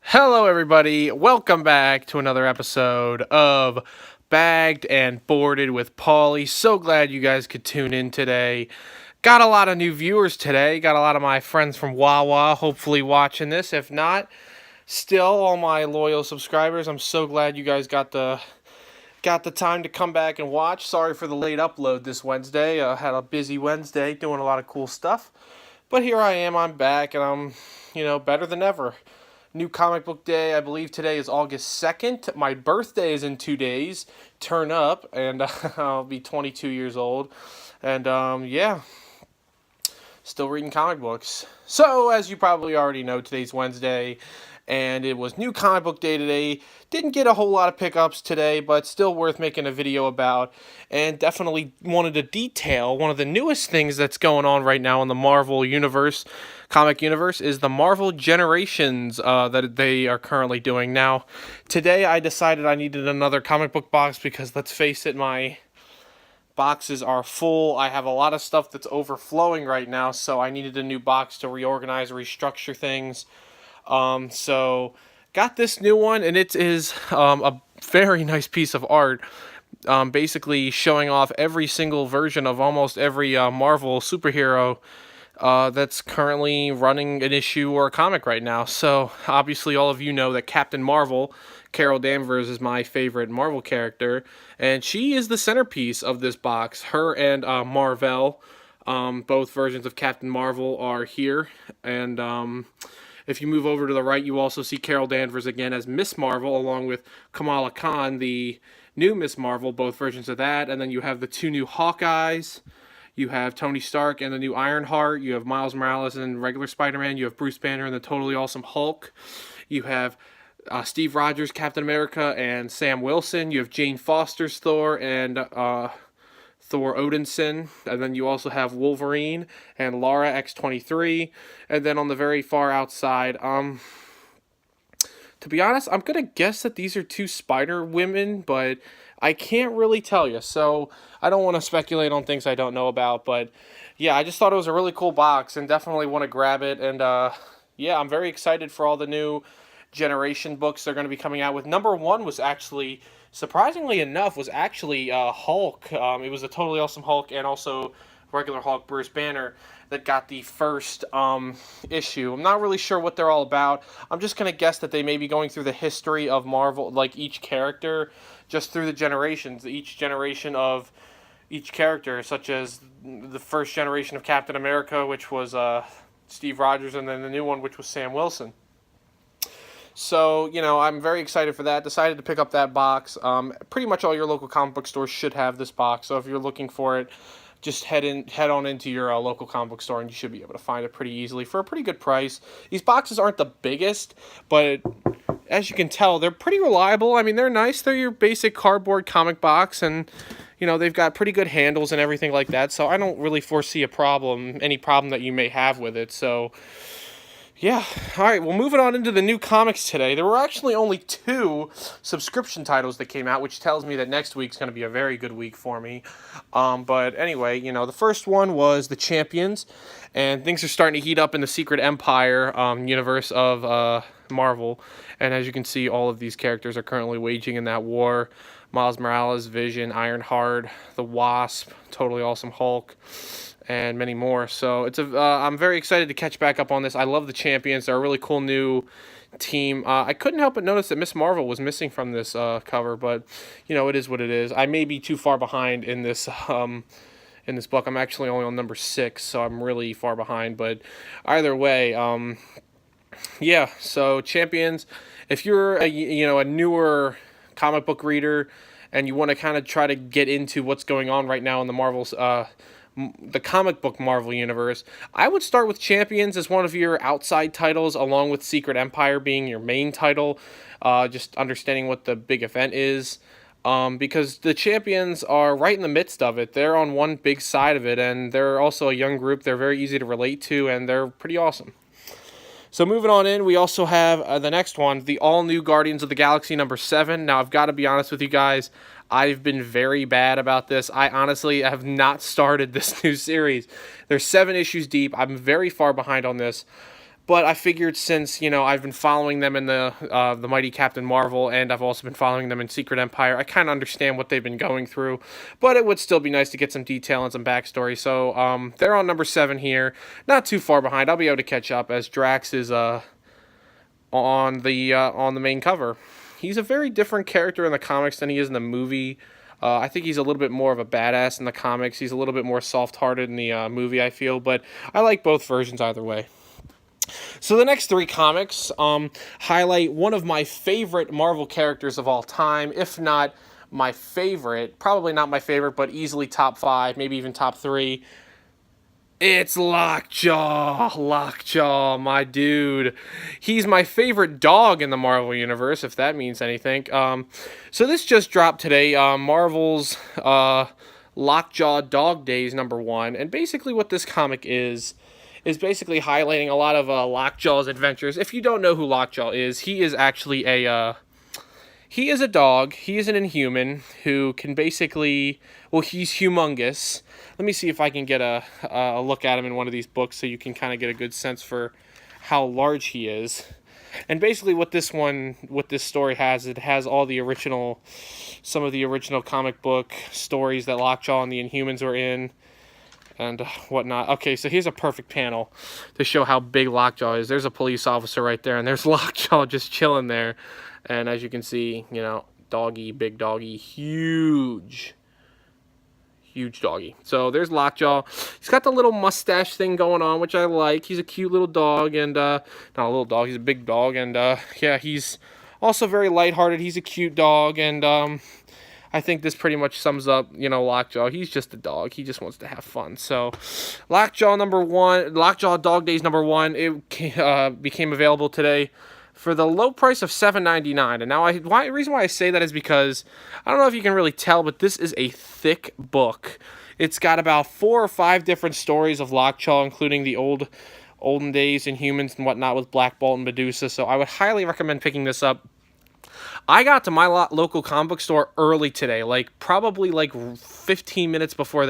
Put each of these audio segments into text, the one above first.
Hello, everybody. Welcome back to another episode of Bagged and Boarded with Pauly. So glad you guys could tune in today. Got a lot of new viewers today. Got a lot of my friends from Wawa hopefully watching this. If not, still all my loyal subscribers. I'm so glad you guys got the time to come back and watch. Sorry for the late upload this Wednesday. Had a busy Wednesday doing a lot of cool stuff. But here I am. I'm back and I'm, better than ever. New comic book day. I believe today is August 2nd. My birthday is in 2 days. Turn up, and I'll be 22 years old. And yeah, still reading comic books. So, as you probably already know, today's Wednesday, and it was new comic book day today. Didn't get a whole lot of pickups today, but still worth making a video about, and definitely wanted to detail one of the newest things that's going on right now in the Marvel universe, comic universe, is the Marvel Generations that they are currently doing. Now, today I decided I needed another comic book box because, let's face it, my boxes are full. I have a lot of stuff that's overflowing right now, so I needed a new box to reorganize, restructure things. So got this new one, and it is a very nice piece of art. Basically showing off every single version of almost every Marvel superhero that's currently running an issue or a comic right now. So obviously all of you know that Captain Marvel, Carol Danvers, is my favorite Marvel character, and she is the centerpiece of this box. Her and Marvel, both versions of Captain Marvel are here, and if you move over to the right, you also see Carol Danvers again as Miss Marvel, along with Kamala Khan, the new Miss Marvel, both versions of that. And then you have the two new Hawkeyes. You have Tony Stark and the new Ironheart. You have Miles Morales and regular Spider-Man. You have Bruce Banner and the totally awesome Hulk. You have Steve Rogers, Captain America, and Sam Wilson. You have Jane Foster's Thor and Thor Odinson, and then you also have Wolverine and Lara X-23, and then on the very far outside, to be honest, I'm gonna guess that these are two Spider Women, but I can't really tell you, so I don't want to speculate on things I don't know about, but yeah, I just thought it was a really cool box, and definitely want to grab it, and yeah, I'm very excited for all the new generation books they're going to be coming out with. Number one was actually, surprisingly enough, was actually Hulk. It was a totally awesome Hulk and also regular Hulk, Bruce Banner, that got the first issue. I'm not really sure what they're all about. I'm just going to guess that they may be going through the history of Marvel, like each character, just through the generations, each generation of each character, such as the first generation of Captain America, which was Steve Rogers, and then the new one, which was Sam Wilson. So, I'm very excited for that. Decided to pick up that box. Pretty much all your local comic book stores should have this box. So if you're looking for it, just head on into your local comic book store, and you should be able to find it pretty easily for a pretty good price. These boxes aren't the biggest, but as you can tell, they're pretty reliable. I mean, they're nice. They're your basic cardboard comic box, and they've got pretty good handles and everything like that. So I don't really foresee any problem that you may have with it. So yeah, alright, well, moving on into the new comics today. There were actually only 2 subscription titles that came out, which tells me that next week's going to be a very good week for me. But anyway, the first one was The Champions, and things are starting to heat up in the Secret Empire universe of Marvel. And as you can see, all of these characters are currently waging in that war. Miles Morales, Vision, Ironheart, the Wasp, totally awesome Hulk, and many more. So I'm very excited to catch back up on this. I love the Champions. They're a really cool new team. I couldn't help but notice that Miss Marvel was missing from this cover, but it is what it is. I may be too far behind in this book. I'm actually only on number 6, so I'm really far behind. But either way, yeah. So Champions. If you're a newer comic book reader and you want to kind of try to get into what's going on right now in the comic book Marvel universe, I would start with Champions as one of your outside titles, along with Secret Empire being your main title, just understanding what the big event is, because the Champions are right in the midst of it. They're on one big side of it, and they're also a young group. They're very easy to relate to, and they're pretty awesome. So moving on in, we also have the next one, the all-new Guardians of the Galaxy number 7. Now, I've got to be honest with you guys, I've been very bad about this. I honestly have not started this new series. There's 7 issues deep. I'm very far behind on this. But I figured since, I've been following them in the Mighty Captain Marvel, and I've also been following them in Secret Empire, I kind of understand what they've been going through. But it would still be nice to get some detail and some backstory. So they're on number 7 here, not too far behind. I'll be able to catch up as Drax is on the main cover. He's a very different character in the comics than he is in the movie. I think he's a little bit more of a badass in the comics. He's a little bit more soft-hearted in the movie, I feel. But I like both versions either way. So the next 3 comics highlight one of my favorite Marvel characters of all time, if not my favorite. Probably not my favorite, but easily top 5, maybe even top 3. It's Lockjaw, my dude. He's my favorite dog in the Marvel Universe, if that means anything. So this just dropped today, Marvel's Lockjaw Dog Days #1. And basically what this comic is basically highlighting a lot of Lockjaw's adventures. If you don't know who Lockjaw is, he is actually he is a dog. He is an Inhuman who can basically, well, he's humongous. Let me see if I can get a look at him in one of these books so you can kind of get a good sense for how large he is. And basically what this story has, it has all the some of the original comic book stories that Lockjaw and the Inhumans were in, and whatnot. Okay, so here's a perfect panel to show how big Lockjaw is. There's a police officer right there, and there's Lockjaw just chilling there. And as you can see, doggy, big doggy, huge doggy. So there's Lockjaw. He's got the little mustache thing going on, which I like. He's a cute little dog, and not a little dog, he's a big dog, and yeah, he's also very lighthearted. He's a cute dog, and I think this pretty much sums up, Lockjaw. He's just a dog. He just wants to have fun. So, Lockjaw Dog Days #1. It became available today for the low price of $7.99. And now, the reason why I say that is because I don't know if you can really tell, but this is a thick book. It's got about 4 or 5 different stories of Lockjaw, including the olden days Inhumans and whatnot with Black Bolt and Medusa. So I would highly recommend picking this up. I got to my local comic book store early today, probably 15 minutes before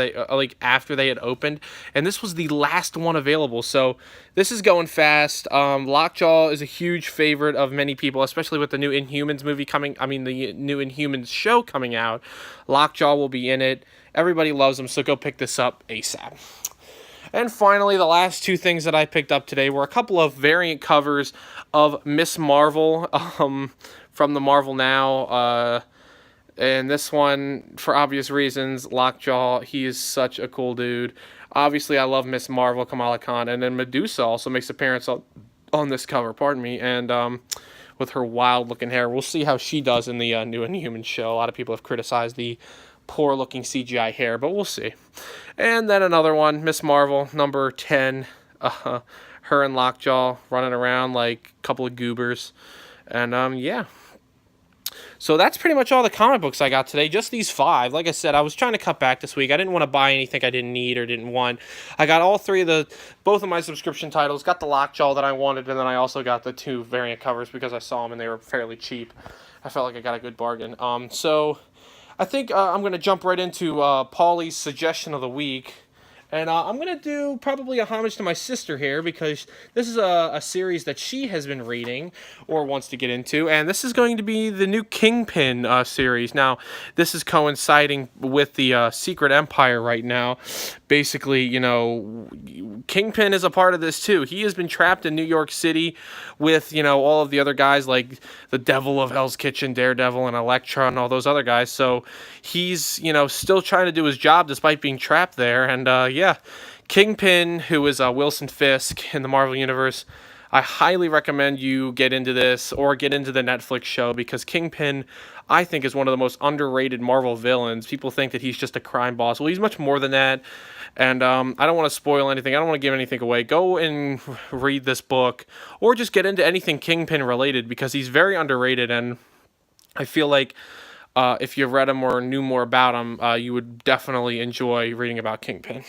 after they had opened, and this was the last one available. So this is going fast. Lockjaw is a huge favorite of many people, especially with the new Inhumans movie the new Inhumans show coming out. Lockjaw will be in it. Everybody loves him, so go pick this up ASAP. And finally, the last 2 things that I picked up today were a couple of variant covers of Miss Marvel from the Marvel Now. And this one, for obvious reasons, Lockjaw, he is such a cool dude. Obviously, I love Miss Marvel, Kamala Khan. And then Medusa also makes an appearance on this cover, and with her wild-looking hair. We'll see how she does in the new Inhuman show. A lot of people have criticized the poor-looking CGI hair, but we'll see. And then another one, Miss Marvel, #10. Her and Lockjaw running around like a couple of goobers. And, yeah. So that's pretty much all the comic books I got today, just these 5. Like I said, I was trying to cut back this week. I didn't want to buy anything I didn't need or didn't want. I got both of my subscription titles, got the Lockjaw that I wanted, and then I also got the 2 variant covers because I saw them and they were fairly cheap. I felt like I got a good bargain. So I think I'm going to jump right into Pauly's suggestion of the week. And I'm going to do probably a homage to my sister here because this is a series that she has been reading or wants to get into. And this is going to be the new Kingpin series. Now, this is coinciding with the Secret Empire right now. Basically, Kingpin is a part of this too. He has been trapped in New York City with, all of the other guys like the Devil of Hell's Kitchen, Daredevil, and Elektra, and all those other guys. So he's, still trying to do his job despite being trapped there. And, yeah, Kingpin, who is Wilson Fisk in the Marvel Universe, I highly recommend you get into this or get into the Netflix show because Kingpin, I think, is one of the most underrated Marvel villains. People think that he's just a crime boss. Well, he's much more than that. And I don't want to spoil anything. I don't want to give anything away. Go and read this book or just get into anything Kingpin related because he's very underrated. And I feel like if you read him or knew more about him, you would definitely enjoy reading about Kingpin.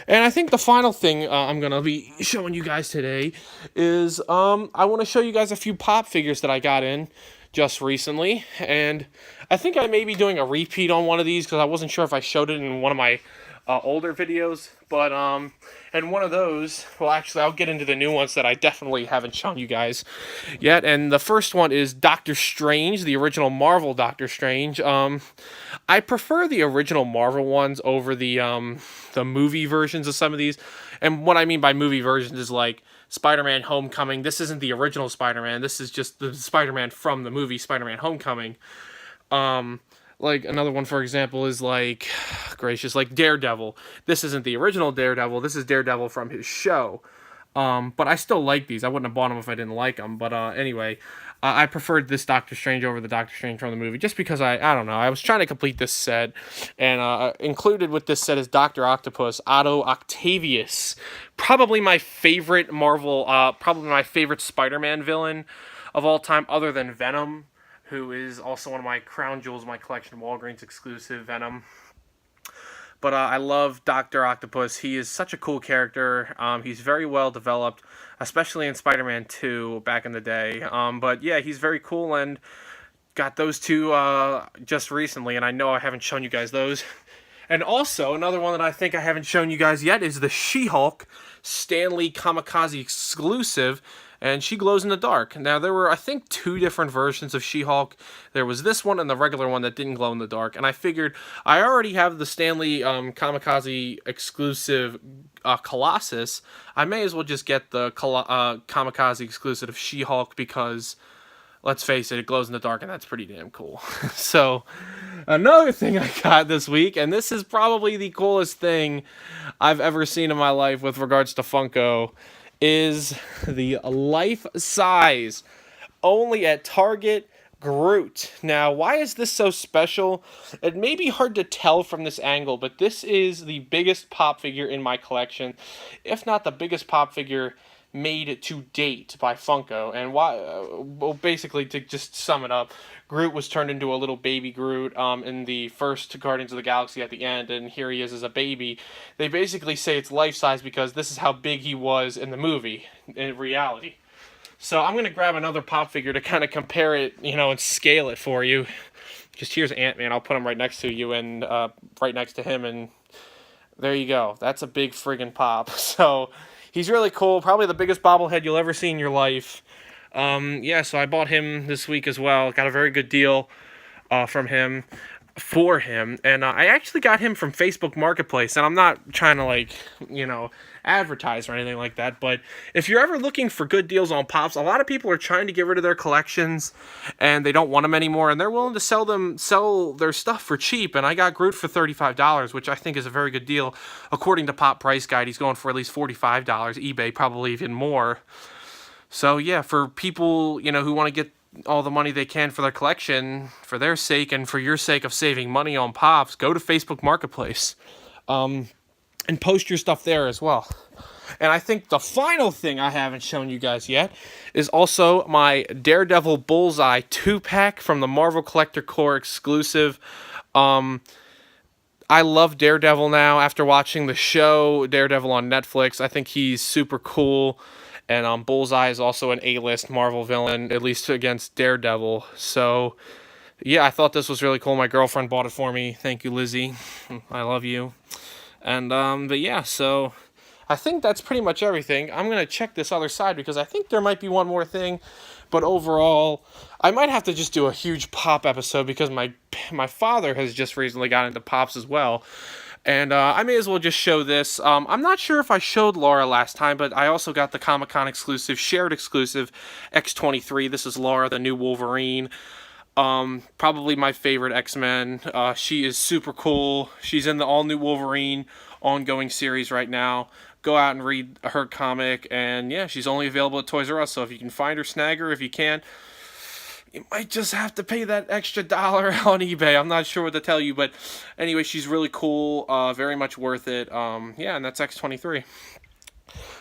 And I think the final thing I'm going to be showing you guys today is I want to show you guys a few pop figures that I got in just recently. And I think I may be doing a repeat on one of these because I wasn't sure if I showed it in one of my older videos, but and one of those, well, actually, I'll get into the new ones that I definitely haven't shown you guys yet. And the first one is Doctor Strange, the original Marvel Doctor Strange. I prefer the original Marvel ones over the movie versions of some of these. And what I mean by movie versions is like Spider-Man Homecoming. This isn't the original Spider-Man. This is just the Spider-Man from the movie Spider-Man Homecoming. Like another one, for example, is like, gracious, like Daredevil. This isn't the original Daredevil. This is Daredevil from his show. But I still like these. I wouldn't have bought them if I didn't like them. But anyway, I preferred this Doctor Strange over the Doctor Strange from the movie, just because I don't know. I was trying to complete this set, and included with this set is Doctor Octopus, Otto Octavius, probably my favorite Marvel, probably my favorite Spider-Man villain of all time, other than Venom, who is also one of my crown jewels of my collection, Walgreens exclusive Venom. But I love Dr. Octopus. He is such a cool character. He's very well developed, especially in Spider-Man 2 back in the day. But yeah, he's very cool, and got those two just recently, and I know I haven't shown you guys those. And also, another one that I think I haven't shown you guys yet is the She-Hulk Stanley Kamikaze exclusive, and she glows in the dark. Now, there were, I think, 2 different versions of She-Hulk. There was this one and the regular one that didn't glow in the dark, and I figured I already have the Stanley Kamikaze exclusive Colossus. I may as well just get the Kamikaze exclusive of She-Hulk because, let's face it glows in the dark, and that's pretty damn cool. So, another thing I got this week, and this is probably the coolest thing I've ever seen in my life with regards to Funko, is the life-size, only at Target, Groot. Now, why is this so special? It may be hard to tell from this angle, but this is the biggest pop figure in my collection, if not the biggest pop figure made to date by Funko. And why? Well, basically, to just sum it up, Groot was turned into a little baby Groot in the first Guardians of the Galaxy at the end, and here he is as a baby. They basically say it's life-size because this is how big he was in the movie, in reality. So I'm going to grab another pop figure to kind of compare it, and scale it for you. Just here's Ant-Man. I'll put him right next to you and right next to him, and there you go. That's a big friggin' pop. So he's really cool. Probably the biggest bobblehead you'll ever see in your life. Yeah, so I bought him this week as well. Got a very good deal from him, for him. And I actually got him from Facebook Marketplace. And I'm not trying to, advertise or anything like that. But if you're ever looking for good deals on Pops, a lot of people are trying to get rid of their collections. And they don't want them anymore. And they're willing to sell their stuff for cheap. And I got Groot for $35, which I think is a very good deal. According to Pop Price Guide, he's going for at least $45. eBay, probably even more. So yeah, for people, who want to get all the money they can for their collection, for their sake and for your sake of saving money on Pops, go to Facebook Marketplace and post your stuff there as well. And I think the final thing I haven't shown you guys yet is also my Daredevil Bullseye 2-pack from the Marvel Collector Core exclusive. I love Daredevil now after watching the show Daredevil on Netflix. I think he's super cool. And Bullseye is also an A-list Marvel villain, at least against Daredevil. So, yeah, I thought this was really cool. My girlfriend bought it for me. Thank you, Lizzie. I love you. And, but yeah, so I think that's pretty much everything. I'm going to check this other side because I think there might be one more thing. But overall, I might have to just do a huge Pop episode because my father has just recently gotten into Pops as well. And I may as well just show this. I'm not sure if I showed Laura last time, but I also got the Comic-Con exclusive, shared exclusive, X-23. This is Laura, the new Wolverine. Probably my favorite X-Men. She is super cool. She's in the all-new Wolverine ongoing series right now. Go out and read her comic. And yeah, she's only available at Toys R Us. So if you can find her, snag her. If you can't, you might just have to pay that extra $1 on eBay. I'm not sure what to tell you, but anyway, she's really cool, very much worth it. Yeah, and that's X-23.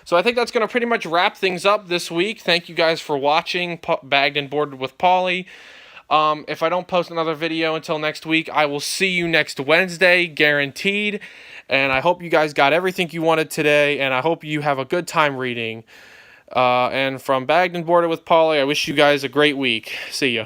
So I think that's going to pretty much wrap things up this week. Thank you guys for watching Bagged and Boarded with Pauly. If I don't post another video until next week, I will see you next Wednesday, guaranteed. And I hope you guys got everything you wanted today, and I hope you have a good time reading. And from Bagged and Boarded with Pauly, I wish you guys a great week. See ya.